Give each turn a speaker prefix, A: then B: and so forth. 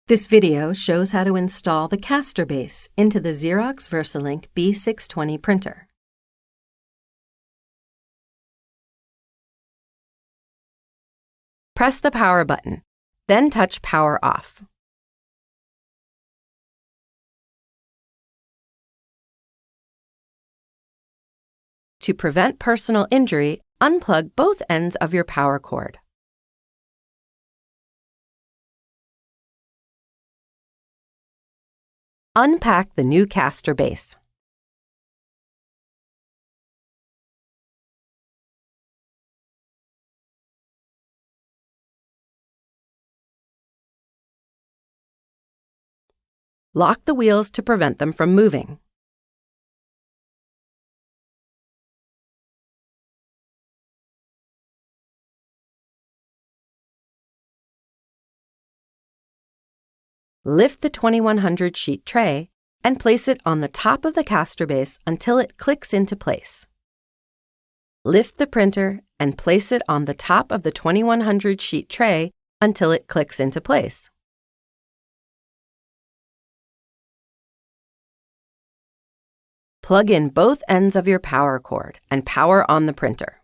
A: This video shows how to install the caster base into the Xerox VersaLink B620 printer. Press the power button, then touch Power Off. To prevent personal injury, unplug both ends of your power cord. Unpack the new caster base. Lock the wheels to prevent them from moving. Lift the 2100 sheet tray and place it on the top of the caster base until it clicks into place. Lift the printer and place it on the top of the 2100 sheet tray until it clicks into place. Plug in both ends of your power cord and power on the printer.